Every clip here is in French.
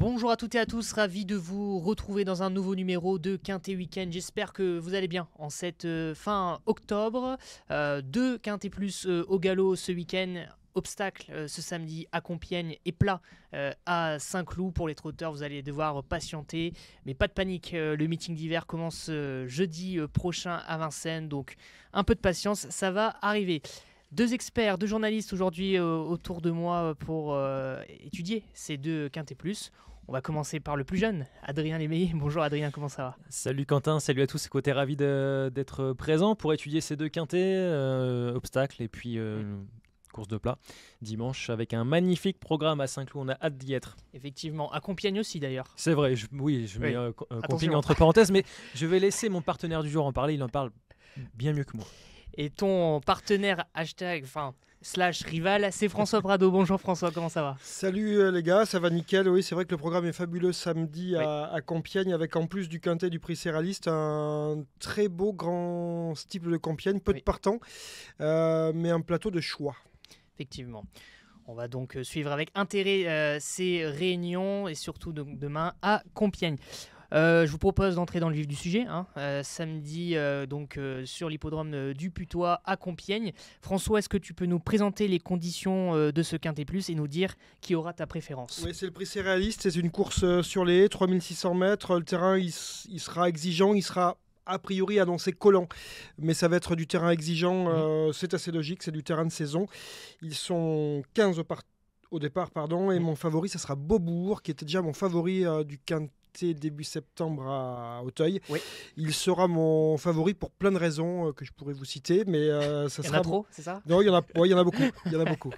Bonjour à toutes et à tous, ravi de vous retrouver dans un nouveau numéro de Quintet Week-end. J'espère que vous allez bien en cette fin octobre. Deux Quintet Plus au galop ce week-end. Obstacle ce samedi à Compiègne et plat à Saint-Cloud. Pour les trotteurs, vous allez devoir patienter, mais pas de panique, le meeting d'hiver commence jeudi prochain à Vincennes, donc un peu de patience, ça va arriver. Deux experts, deux journalistes aujourd'hui autour de moi pour étudier ces deux Quintet Plus. On va commencer par le plus jeune, Adrien Lémeillé. Bonjour Adrien, comment ça va ? Salut Quentin, salut à tous, côté ravi d'être présent pour étudier ces deux quintets, obstacles et puis course de plat, dimanche avec un magnifique programme à Saint-Cloud, on a hâte d'y être. Effectivement, à Compiègne aussi d'ailleurs. C'est vrai, je mets Compiègne entre parenthèses, mais je vais laisser mon partenaire du jour en parler, il en parle bien mieux que moi. Et ton partenaire / rival, c'est François Prado. Bonjour François, comment ça va ? Salut les gars, ça va nickel. Oui, c'est vrai que le programme est fabuleux samedi à Compiègne, avec en plus du quintet du prix Céraliste, un très beau grand steeple de Compiègne, peu de partants, mais un plateau de choix. Effectivement. On va donc suivre avec intérêt ces réunions et surtout demain à Compiègne. Je vous propose d'entrer dans le vif du sujet. Samedi, sur l'hippodrome du Putois à Compiègne. François, est-ce que tu peux nous présenter les conditions de ce Quintet Plus et nous dire qui aura ta préférence ? Oui, c'est le prix Céraliste, c'est une course sur les haies, 3600 mètres. Le terrain, il sera exigeant, il sera a priori annoncé collant, mais ça va être du terrain exigeant, c'est assez logique, c'est du terrain de saison. Ils sont 15 au départ, et mon favori, ça sera Beaubourg, qui était déjà mon favori du Quintet début septembre à Auteuil. Oui. Il sera mon favori pour plein de raisons que je pourrais vous citer, mais ça sera... Il y en a trop, c'est ça ? Non, il y en a beaucoup. Il y en a beaucoup.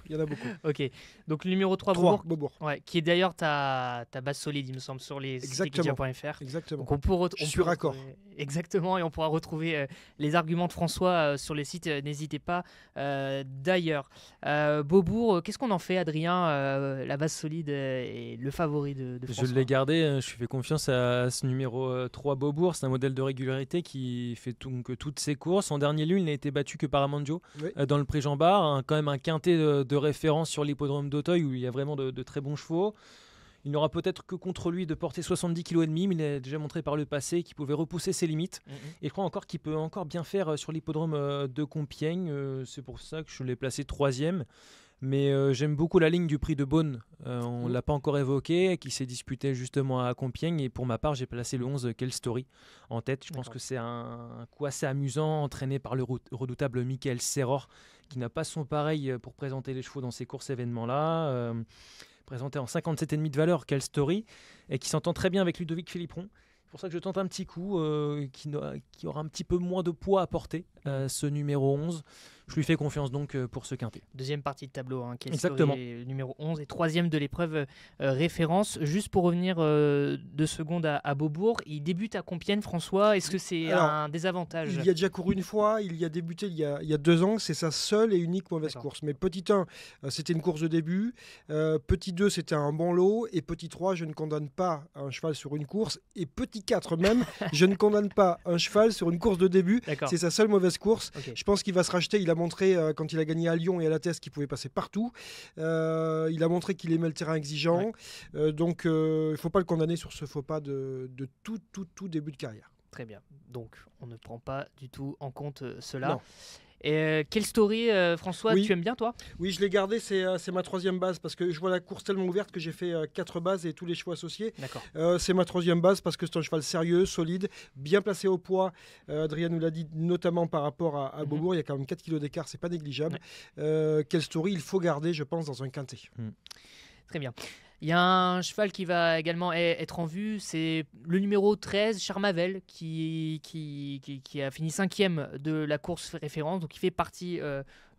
Ok, donc le numéro 3, Beaubourg. Ouais, qui est d'ailleurs ta base solide, il me semble, sur les sites.fr. Exactement. Donc je suis raccord. Exactement, et on pourra retrouver les arguments de François sur les sites, n'hésitez pas d'ailleurs. Beaubourg, qu'est-ce qu'on en fait, Adrien, la base solide et le favori de François ? Je l'ai gardé, je fais confiance à ce numéro 3 Beaubourg, c'est un modèle de régularité qui fait toutes ses courses. En dernier lieu, il n'a été battu que par Amandio dans le pré Jean Bart, quand même un quintet de référence sur l'hippodrome d'Auteuil où il y a vraiment de très bons chevaux. Il n'aura peut-être que contre lui de porter 70,5 kg, mais il a déjà montré par le passé qu'il pouvait repousser ses limites. Et je crois encore qu'il peut encore bien faire sur l'hippodrome de Compiègne. C'est pour ça que je l'ai placé 3e. Mais j'aime beaucoup la ligne du prix de Beaune. On ne l'a pas encore évoqué, qui s'est disputé justement à Compiègne. Et pour ma part, j'ai placé le 11 Quelle Story en tête. Je pense que c'est un coup assez amusant, entraîné par le redoutable Michael Serror, qui n'a pas son pareil pour présenter les chevaux dans ces courses événements-là. Présenté en 57,5 de valeur, Quelle Story, et qui s'entend très bien avec Ludovic Philippon. C'est pour ça que je tente un petit coup qui aura un petit peu moins de poids à porter, ce numéro 11. Je lui fais confiance donc pour ce quintet. Deuxième partie de tableau, Quelle Exactement. Story, numéro 11 et troisième de l'épreuve référence. Juste pour revenir 2 secondes à Beaubourg, il débute à Compiègne, François. Est-ce que c'est un désavantage ? Il y a déjà couru une fois, il a débuté il y a 2 ans, c'est sa seule et unique mauvaise course. Mais petit 1, c'était une course de début, petit 2, c'était un bon lot, et petit 3, je ne condamne pas un cheval sur une course, et petit 4 même, je ne condamne pas un cheval sur une course de début. C'est sa seule mauvaise course. Okay. Je pense qu'il va se racheter. Il a montré quand il a gagné à Lyon et à la Thèse qu'il pouvait passer partout. Il a montré qu'il aimait le terrain exigeant. Donc il ne faut pas le condamner sur ce faux pas de tout début de carrière. Très bien. Donc on ne prend pas du tout en compte cela. Non. Quelle story, François, tu aimes bien toi ? Oui, je l'ai gardé, c'est ma 3e base parce que je vois la course tellement ouverte que j'ai fait 4 bases et tous les chevaux associés. C'est ma 3e base parce que c'est un cheval sérieux, solide, bien placé au poids. Adrien nous l'a dit, notamment par rapport à Beaubourg, il y a quand même 4 kilos d'écart, c'est pas négligeable. Quelle story, il faut garder, je pense, dans un quintet. Très bien. Il y a un cheval qui va également être en vue, c'est le numéro 13, Charmavel, qui a fini 5e de la course référence, donc il fait partie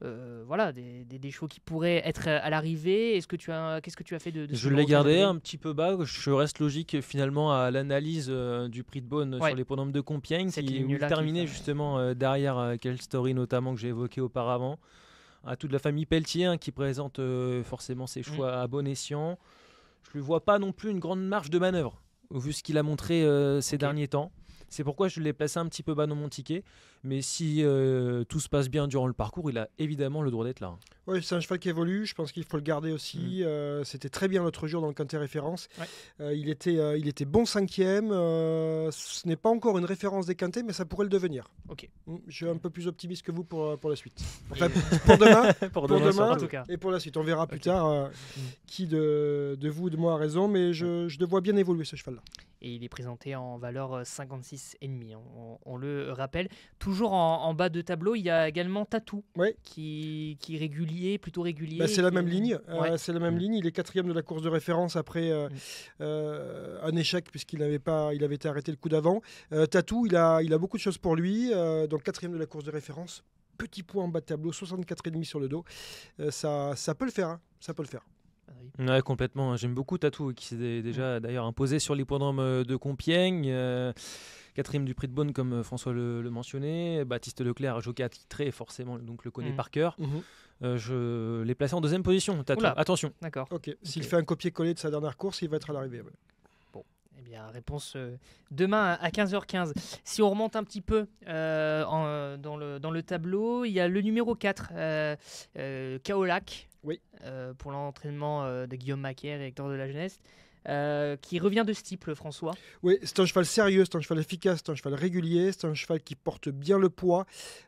des chevaux qui pourraient être à l'arrivée. Qu'est-ce que tu as fait de Je l'ai gardé un petit peu bas, je reste logique finalement à l'analyse du prix de Beaune sur l'hippodrome de Compiègne, qui terminait justement derrière Quelle Story notamment que j'ai évoqué auparavant. À toute la famille Pelletier qui présente forcément ses chevaux à bon escient. Je ne lui vois pas non plus une grande marge de manœuvre, vu ce qu'il a montré ces derniers temps. C'est pourquoi je l'ai placé un petit peu bas dans mon ticket. Mais si tout se passe bien durant le parcours, il a évidemment le droit d'être là. Oui, c'est un cheval qui évolue, je pense qu'il faut le garder aussi. C'était très bien l'autre jour dans le quintet référence. Ouais. Il était bon 5e. Ce n'est pas encore une référence des quintets, mais ça pourrait le devenir. Okay. Je suis un peu plus optimiste que vous pour la suite. Enfin, pour demain, pour demain en tout cas. Et pour la suite. On verra plus tard qui de vous ou de moi a raison, mais je le vois bien évoluer ce cheval-là. Et il est présenté en valeur 56,5, on le rappelle. Toujours en bas de tableau, il y a également Tatou, qui est régulier, plutôt régulier. C'est la même ligne. C'est la même ligne. Il est 4e de la course de référence après un échec puisqu'il avait été arrêté le coup d'avant. Tatou, il a beaucoup de choses pour lui. Donc 4e de la course de référence. Petit point en bas de tableau, 64,5 sur le dos. Ça peut le faire. Hein. Ça peut le faire. Ouais, complètement. J'aime beaucoup Tatou qui s'est déjà d'ailleurs imposé sur l'hippodrome de Compiègne. 4e du prix de Beaune comme François le mentionnait. Baptiste Leclerc, jockey attitré, forcément, donc le connaît par cœur. Je l'ai placé en 2e position. Tatou. Attention. D'accord. Okay. S'il fait un copier-coller de sa dernière course, il va être à l'arrivée. Ouais. Bon, eh bien, réponse demain à 15h15. Si on remonte un petit peu dans le tableau, il y a le numéro 4, Kaolac. Oui. Pour l'entraînement de Guillaume Macaire et Hector de la Jeunesse, qui revient de Steeple, François. Oui, c'est un cheval sérieux, c'est un cheval efficace, c'est un cheval régulier, c'est un cheval qui porte bien le poids.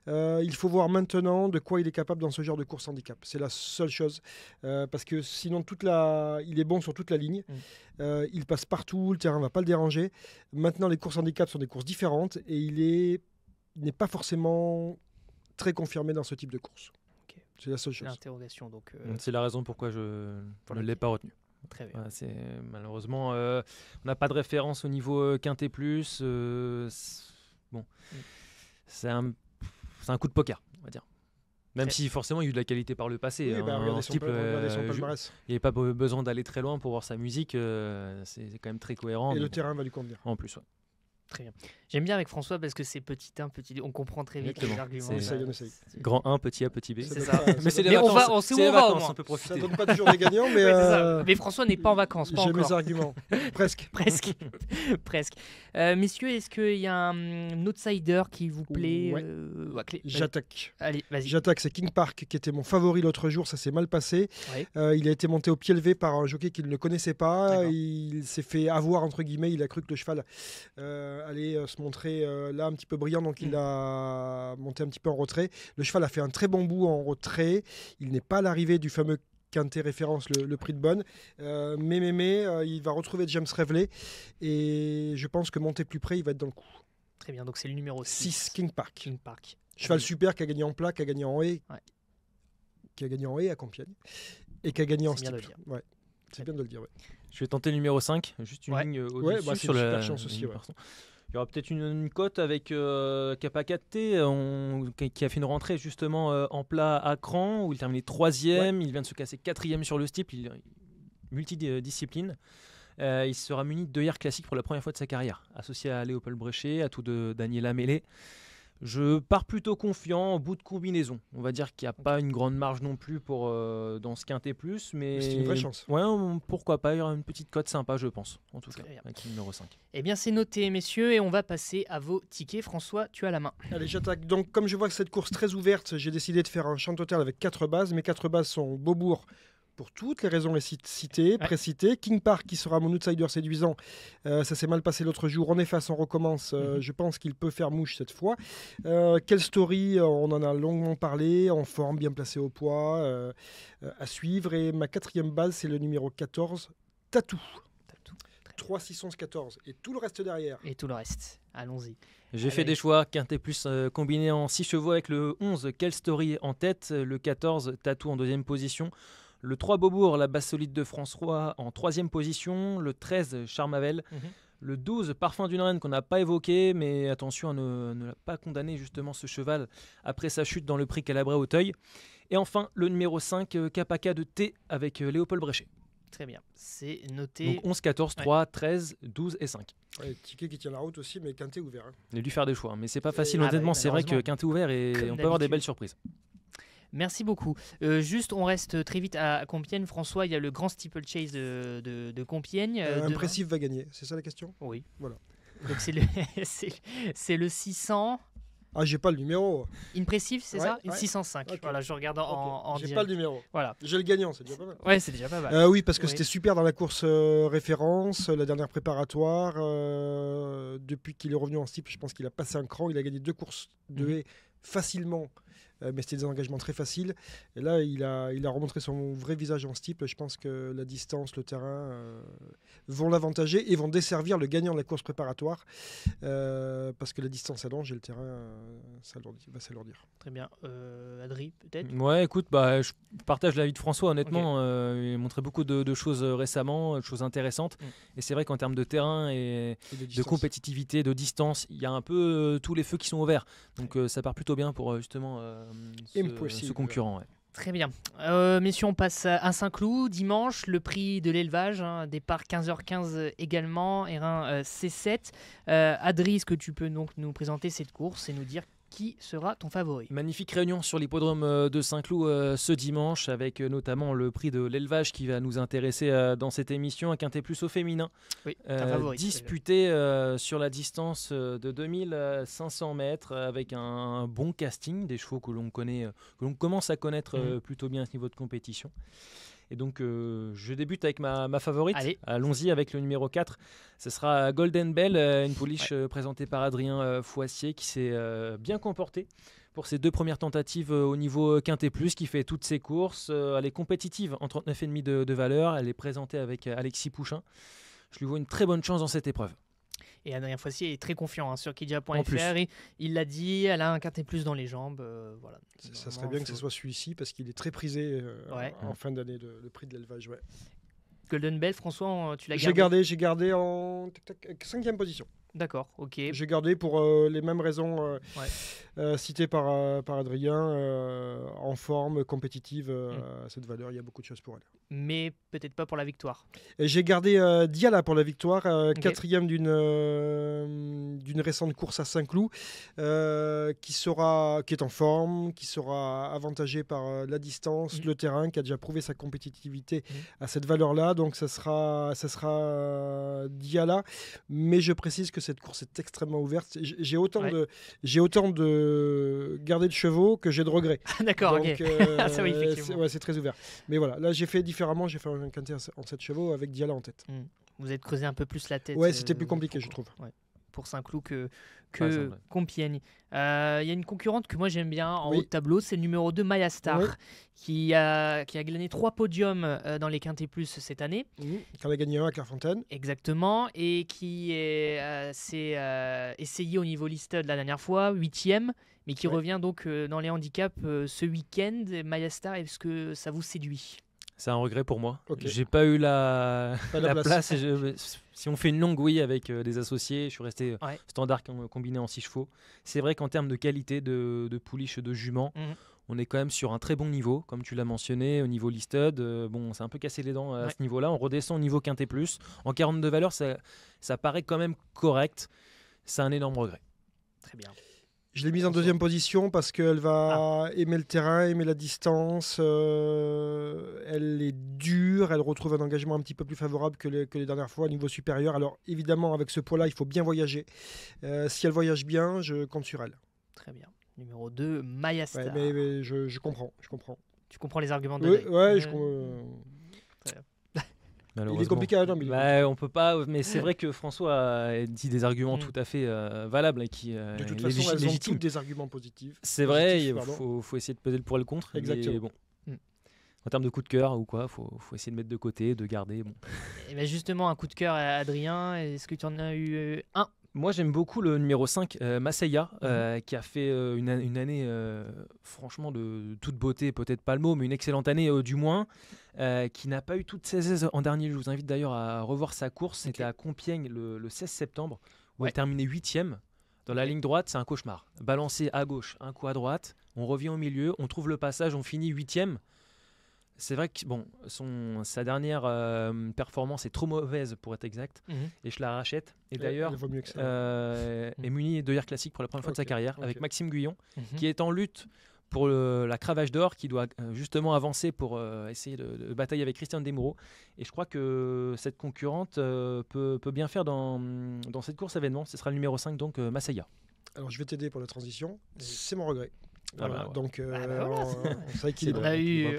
Il faut voir maintenant de quoi il est capable dans ce genre de course handicap. C'est la seule chose, parce que sinon il est bon sur toute la ligne. Il passe partout, le terrain ne va pas le déranger. Maintenant, les courses handicap sont des courses différentes et il n'est pas forcément très confirmé dans ce type de course. C'est la seule chose. L'interrogation, donc. C'est la raison pourquoi je ne l'ai pas retenu. Très bien. Voilà, malheureusement, on n'a pas de référence au niveau Quintet Plus. C'est un coup de poker, on va dire. Même si forcément il y a eu de la qualité par le passé. Oui, regardez son palmarès. Il n'y avait pas besoin d'aller très loin pour voir sa musique. C'est quand même très cohérent. Et le terrain va lui convenir. En plus, ouais. Très bien. J'aime bien avec François parce que c'est petit 1, petit 2. On comprend très vite les arguments. On essaye. Grand 1, petit A, petit B. C'est ça. Mais c'est les vacances. On sait où on va au moins. On peut profiter. Ça donne pas toujours des gagnants, mais... mais François n'est pas en vacances. Pas j'ai encore. mes arguments. Presque. Messieurs, est-ce qu'il y a un outsider qui vous plaît? J'attaque. Allez, vas-y. J'attaque, c'est King Park qui était mon favori l'autre jour, ça s'est mal passé. Il a été monté au pied levé par un jockey qu'il ne connaissait pas. D'accord. Il s'est fait avoir, entre guillemets, il a cru que le cheval allait se montrer là un petit peu brillant, donc il a monté un petit peu en retrait. Le cheval a fait un très bon bout en retrait. Il n'est pas à l'arrivée du fameux quintet référence, le prix de Beaune. Mais il va retrouver James Reveley et je pense que monté plus près, il va être dans le coup. Très bien, donc c'est le numéro 6, King Park. Cheval super qui a gagné en plat, qui a gagné en haie, qui a gagné en haie à Compiègne et qui a gagné en steeple. C'est bien de le dire. Je vais tenter le numéro 5, juste une ligne au-dessus sur la chance aussi. Il y aura peut-être une cote avec Kapakate qui a fait une rentrée justement en plat à Cran où il terminait 3e, il vient de se casser 4e sur le steeple, il multidiscipline. Il sera muni de 2 airs classiques pour la première fois de sa carrière, associé à Léopold Bréchet, à tout de Daniela Mélé. Je pars plutôt confiant au bout de combinaison. On va dire qu'il n'y a pas une grande marge non plus pour dans ce quintet plus, mais c'est une vraie chance. Ouais, pourquoi pas, il y aura une petite cote sympa, je pense, en tout cas, avec le numéro 5. Eh bien, c'est noté, messieurs, et on va passer à vos tickets. François, tu as la main. Allez, j'attaque. Donc, comme je vois que cette course très ouverte, j'ai décidé de faire un champ total avec 4 bases. Mes 4 bases sont Beaubourg, pour toutes les raisons citées, précitées. King Park qui sera mon outsider séduisant. Ça s'est mal passé l'autre jour. On efface, on recommence. Je pense qu'il peut faire mouche cette fois. Quelle story, on en a longuement parlé. En forme, bien placé au poids. À suivre. Et ma 4e base, c'est le numéro 14, Tatou. 3, 6, 11, 14. Et tout le reste derrière. Et tout le reste. Allons-y. J'ai fait des choix. Quintet plus combiné en 6 chevaux avec le 11, Quelle Story en tête. Le 14, Tatou en 2e position. Le 3 Beaubourg, la base solide de François en 3e position. Le 13 Charmavel. Le 12 Parfum d'une Reine qu'on n'a pas évoqué, mais attention à ne pas condamner justement ce cheval après sa chute dans le prix Calabrais-Auteuil. Et enfin le numéro 5 Kapaka de T avec Léopold Bréchet. Très bien, c'est noté. Donc 11, 14, 3, 13, 12 et 5. Ticket qui tient la route aussi, mais quintet ouvert. Il a dû faire des choix, mais c'est pas facile honnêtement. C'est vrai que quintet ouvert et on peut avoir des belles surprises. Merci beaucoup. Juste, on reste très vite à Compiègne. François, il y a le grand steeplechase de Compiègne. Impressif va gagner, c'est ça la question? Oui. Voilà. Donc c'est le 600. Ah, j'ai pas le numéro. Impressive, c'est ça? Une ouais. 605. Okay. Voilà, je regarde en J'ai direct. pas le numéro. Voilà. J'ai le gagnant, c'est déjà pas mal. Ouais, c'est déjà pas mal. Oui, parce que c'était super dans la course référence, la dernière préparatoire. Depuis qu'il est revenu en steeple, je pense qu'il a passé un cran. Il a gagné 2 courses de haie facilement. Mais c'était des engagements très faciles. Et là, il a remontré son vrai visage en steeple. Je pense que la distance, le terrain vont l'avantager et vont desservir le gagnant de la course préparatoire. Parce que la distance allonge et le terrain va s'alourdir. Très bien. Adri, peut-être? Ouais, écoute, je partage l'avis de François, honnêtement. Il a montré beaucoup de choses récemment, de choses intéressantes. Et c'est vrai qu'en termes de terrain et de compétitivité, de distance, il y a un peu tous les feux qui sont ouverts. Donc ça part plutôt bien pour justement ce concurrent. Ouais. Très bien. Messieurs, on passe à Saint-Cloud. Dimanche, le prix de l'élevage, départ 15h15 également, R1 C7. Adri, est-ce que tu peux donc nous présenter cette course et nous dire qui sera ton favori? Magnifique réunion sur l'hippodrome de Saint-Cloud ce dimanche avec notamment le prix de l'élevage qui va nous intéresser dans cette émission, un quintet plus au féminin. Oui, favori, disputé sur la distance de 2500 mètres avec un bon casting, des chevaux que l'on connaît, que l'on commence à connaître plutôt bien à ce niveau de compétition. Et donc je débute avec ma favorite. Allez. Allons-y avec le numéro 4. Ce sera Golden Bell, une pouliche présentée par Adrien Foissier qui s'est bien comportée pour ses 2 premières tentatives au niveau Quintet Plus, qui fait toutes ses courses. Elle est compétitive en 39,5 de valeur. Elle est présentée avec Alexis Pouchin. Je lui vois une très bonne chance dans cette épreuve. Et Adrien Foissier est très confiant sur Kidia.fr. Il l'a dit, elle a un quintet plus dans les jambes. Voilà. Ça serait bien que ce soit celui-ci parce qu'il est très prisé en fin d'année, le prix de l'élevage. Ouais. Golden Bell, François, tu l'as gardé? J'ai gardé en 5e position. D'accord, ok. J'ai gardé pour les mêmes raisons citées par Adrien, en forme, compétitive, à cette valeur. Il y a beaucoup de choses pour elle. Mais peut-être pas pour la victoire. Et j'ai gardé Diala pour la victoire, 4e d'une récente course à Saint-Cloud, qui est en forme, qui sera avantagée par la distance, le terrain, qui a déjà prouvé sa compétitivité à cette valeur-là. Donc ça sera Diala. Mais je précise que cette course est extrêmement ouverte. J'ai autant de gardés de chevaux que j'ai de regrets. D'accord, donc, ok. Ça, oui, effectivement. C'est très ouvert. Mais voilà, là j'ai fait différemment. J'ai fait un quintet en 7 chevaux avec Diala en tête. Vous êtes creusé un peu plus la tête. Ouais, c'était plus compliqué, je trouve. Ouais. Pour Saint-Cloud que Compiègne. Il y a une concurrente que moi j'aime bien en haut de tableau, c'est le numéro 2 Maya Star, qui a glané 3 podiums dans les Quintet Plus cette année. Qui en a gagné un à Clairefontaine. Exactement, et qui s'est essayé au niveau listed la dernière fois, 8e, mais qui revient donc dans les handicaps ce week-end. Maya Star, est-ce que ça vous séduit? C'est un regret pour moi. Okay. J'ai pas eu la place. Si on fait une longue avec des associés, je suis resté standard combiné en 6 chevaux. C'est vrai qu'en termes de qualité de pouliche, de jument, on est quand même sur un très bon niveau, comme tu l'as mentionné, au niveau listed. Bon, c'est un peu cassé les dents à ce niveau-là. On redescend au niveau Quintet Plus. En 42 valeurs, ça paraît quand même correct. C'est un énorme regret. Très bien. Je l'ai mise en 2e position parce qu'elle va aimer le terrain, aimer la distance. Elle est dure, elle retrouve un engagement un petit peu plus favorable que les dernières fois au niveau supérieur. Alors évidemment, avec ce poids-là, il faut bien voyager. Si elle voyage bien, je compte sur elle. Très bien. Numéro 2, Maya Star. Mais je comprends. Tu comprends les arguments de je comprends. Très bien. Il est compliqué à on peut pas, mais c'est vrai que François a dit des arguments tout à fait valables et qui de toute façon elles ont toutes des arguments positifs. C'est vrai, il faut essayer de peser le pour et le contre. Exactement. Mais en termes de coup de cœur ou quoi, faut essayer de mettre de côté, de garder. Bon. Et ben justement, un coup de cœur à Adrien, est-ce que tu en as eu un? Moi, j'aime beaucoup le numéro 5, Masseia, qui a fait une année, franchement, de toute beauté, peut-être pas le mot, mais une excellente année du moins, qui n'a pas eu toutes ses aises en dernier. Je vous invite d'ailleurs à revoir sa course. C'était à Compiègne le 16 septembre, où elle terminait 8e. Dans la ligne droite, c'est un cauchemar. Balancé à gauche, un coup à droite, on revient au milieu, on trouve le passage, on finit 8e. C'est vrai que sa dernière performance est trop mauvaise pour être exact, et je la rachète. Et d'ailleurs, est munie de classique pour la première fois de sa carrière avec Maxime Guyon, qui est en lutte pour la cravache d'or, qui doit justement avancer pour essayer de batailler avec Christian Desmoureaux. Et je crois que cette concurrente peut bien faire dans cette course événement. Ce sera le numéro 5, donc Masseia. Alors, je vais t'aider pour la transition. C'est mon regret. Voilà. Ouais. Donc, voilà, on s'équilibre. On a eu...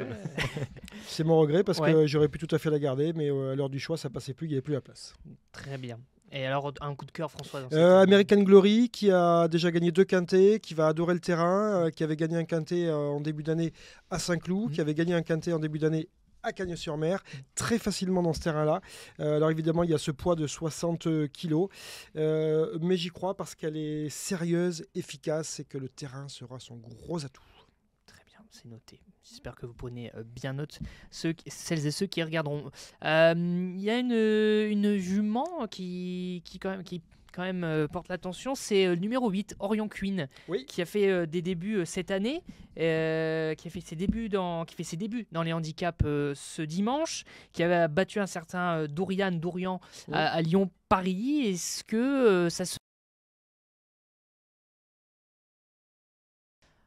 C'est mon regret parce que j'aurais pu tout à fait la garder, mais à l'heure du choix, ça passait plus, il n'y avait plus la place. Très bien. Et alors, un coup de cœur, François American Glory, qui a déjà gagné 2 quintets, qui va adorer le terrain, qui avait gagné un quintet en début d'année à Saint-Cloud, qui avait gagné un quintet en début d'année à Cagnes-sur-Mer, très facilement dans ce terrain-là. Alors évidemment, il y a ce poids de 60 kilos, mais j'y crois parce qu'elle est sérieuse, efficace et que le terrain sera son gros atout. Très bien, c'est noté. J'espère que vous prenez bien note, celles et ceux qui regarderont. Il y a une jument qui quand même porte l'attention, c'est le numéro 8, Orion Queen, qui a fait des débuts cette année, qui fait ses débuts dans les handicaps ce dimanche, qui avait battu un certain Dourian à Lyon-Paris. Est-ce que ça se...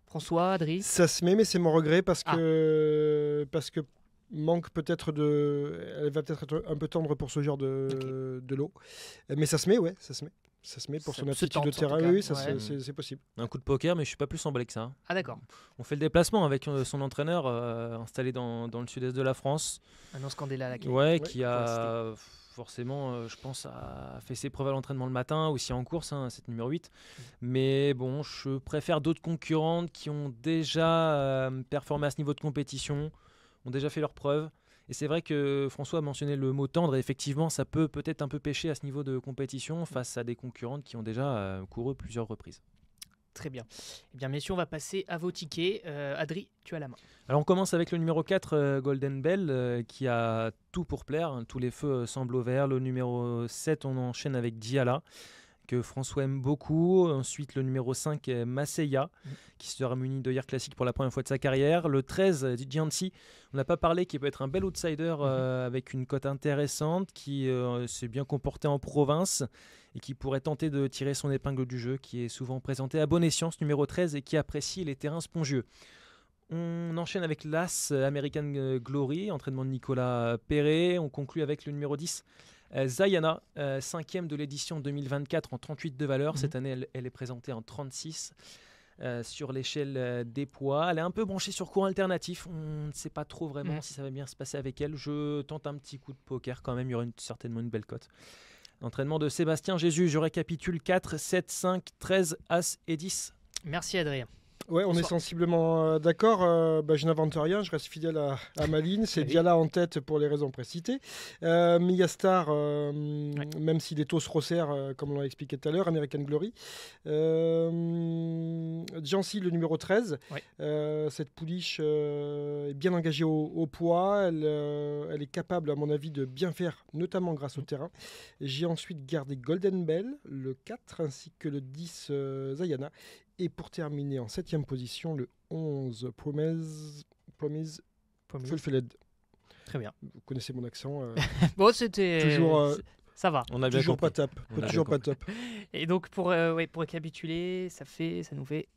François, Adri? Ça se met, mais c'est mon regret parce que manque peut-être elle va peut-être être un peu tendre pour ce genre de lot. Mais ça se met, ça se met. Ça se met pour son aptitude de terrain. Oui, c'est possible. Un coup de poker, mais je suis pas plus emballé que ça. Ah d'accord. On fait le déplacement avec son entraîneur installé dans le sud-est de la France. Un Scandella qui a forcément, je pense, a fait ses preuves à l'entraînement le matin, aussi en course, cette numéro 8. Mais bon, je préfère d'autres concurrentes qui ont déjà performé à ce niveau de compétition, ont déjà fait leurs preuves. Et c'est vrai que François a mentionné le mot tendre, et effectivement, ça peut peut-être un peu pêcher à ce niveau de compétition face à des concurrentes qui ont déjà couru plusieurs reprises. Très bien. Eh bien, messieurs, on va passer à vos tickets. Adri, tu as la main. Alors, on commence avec le numéro 4, Golden Bell, qui a tout pour plaire. Tous les feux semblent au vert. Le numéro 7, on enchaîne avec Diala, que François aime beaucoup. Ensuite, le numéro 5, Maseya, qui sera muni d'œillères classiques pour la première fois de sa carrière. Le 13, Gianci, on n'a pas parlé, qui peut être un bel outsider avec une cote intéressante, qui s'est bien comporté en province et qui pourrait tenter de tirer son épingle du jeu, qui est souvent présenté à bon escient, ce numéro 13, et qui apprécie les terrains spongieux. On enchaîne avec l'As American Glory, entraînement de Nicolas Perret. On conclut avec le numéro 10, Zayana, 5e de l'édition 2024 en 38 de valeur. Cette année, elle est présentée en 36 sur l'échelle des poids. Elle est un peu branchée sur cours alternatif. On ne sait pas trop vraiment si ça va bien se passer avec elle. Je tente un petit coup de poker quand même. Il y aura certainement une belle cote. L'entraînement de Sébastien Jésus, je récapitule: 4, 7, 5, 13, As et 10. Merci Adrien. Ouais, on est sensiblement d'accord. Je n'invente rien, je reste fidèle à ma ligne. C'est Diala en tête pour les raisons précitées. Migastar, même si les taux se resserrent, comme on l'a expliqué tout à l'heure. American Glory. Gianci, le numéro 13. Cette pouliche est bien engagée au poids. Elle est capable, à mon avis, de bien faire, notamment grâce au terrain. J'ai ensuite gardé Golden Bell, le 4, ainsi que le 10, Zayana. Et pour terminer en 7e position, le 11, Promise Fulfilled. Très bien. Vous connaissez mon accent. Bon, c'était... Toujours, ça va. On a bien toujours compris. pas top. Et donc, pour récapituler, ça nous fait...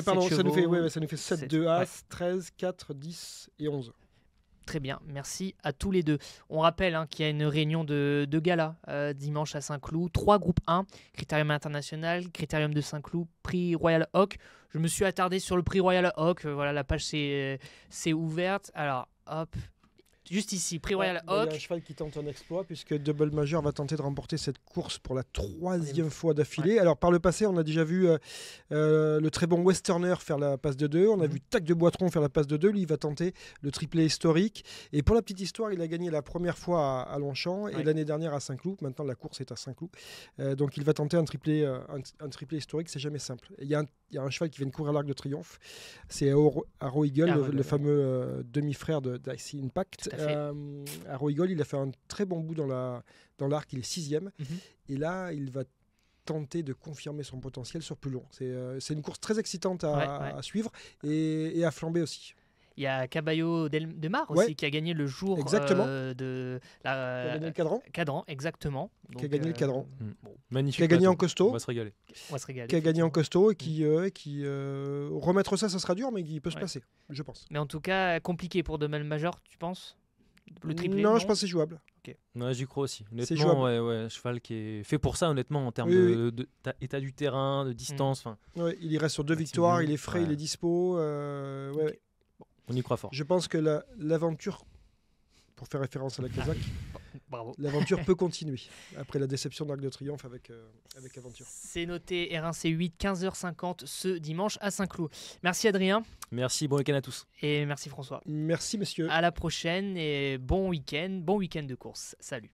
Pardon, ça nous fait 7, 7, 2 As, 13, 4, 10 et 11. Très bien, merci à tous les deux. On rappelle qu'il y a une réunion de gala dimanche à Saint-Cloud. 3 groupes 1, Critérium International, Critérium de Saint-Cloud, Prix Royal Oak. Je me suis attardé sur le Prix Royal Oak. Voilà, la page s'est ouverte. Alors, hop, juste ici, Prix Royal Oak. Il y a un cheval qui tente un exploit puisque Double Major va tenter de remporter cette course pour la 3e fois d'affilée. Alors par le passé, on a déjà vu le très bon Westerner faire la passe de 2. On a vu Tac de Boitron faire la passe de 2. Lui, il va tenter le triplé historique. Et pour la petite histoire, il a gagné la première fois à Longchamp et l'année dernière à Saint-Cloud. Maintenant, la course est à Saint-Cloud. Donc il va tenter un triplé historique. C'est jamais simple. Il y a un cheval qui vient de courir l'Arc de Triomphe. C'est Arrow Eagle, le fameux demi-frère d'Icy Impact. Arrow Eagle, il a fait un très bon bout dans l'arc, il est 6e. Et là, il va tenter de confirmer son potentiel sur plus long. C'est une course très excitante à suivre et à flamber aussi. Il y a Caballo de Mar aussi qui a gagné le jour de la... Qui a gagné le cadran, exactement. Donc, qui a gagné le cadran. Magnifique. Qui a gagné en costaud. On va se régaler. Qui a gagné en costaud et qui remettre ça sera dur, mais il peut se passer, je pense. Mais en tout cas, compliqué pour Double Major, tu penses ? Le triplé, non, je pense que c'est jouable. Ouais, j'y crois aussi. C'est Honnêtement, ouais, cheval qui est fait pour ça, honnêtement, en termes d'état du terrain, de distance. Ouais, il y reste sur 2 victoires, il est frais, il est dispo. Okay. On y croit fort. Je pense que l'aventure, pour faire référence à la Kazakh, bravo. L'aventure peut continuer après la déception d'Arc de Triomphe avec Aventure. C'est noté, R1 C8, 15h50 ce dimanche à Saint-Cloud. Merci Adrien. Merci, bon week-end à tous. Et merci François. Merci messieurs. À la prochaine et bon week-end de course. Salut.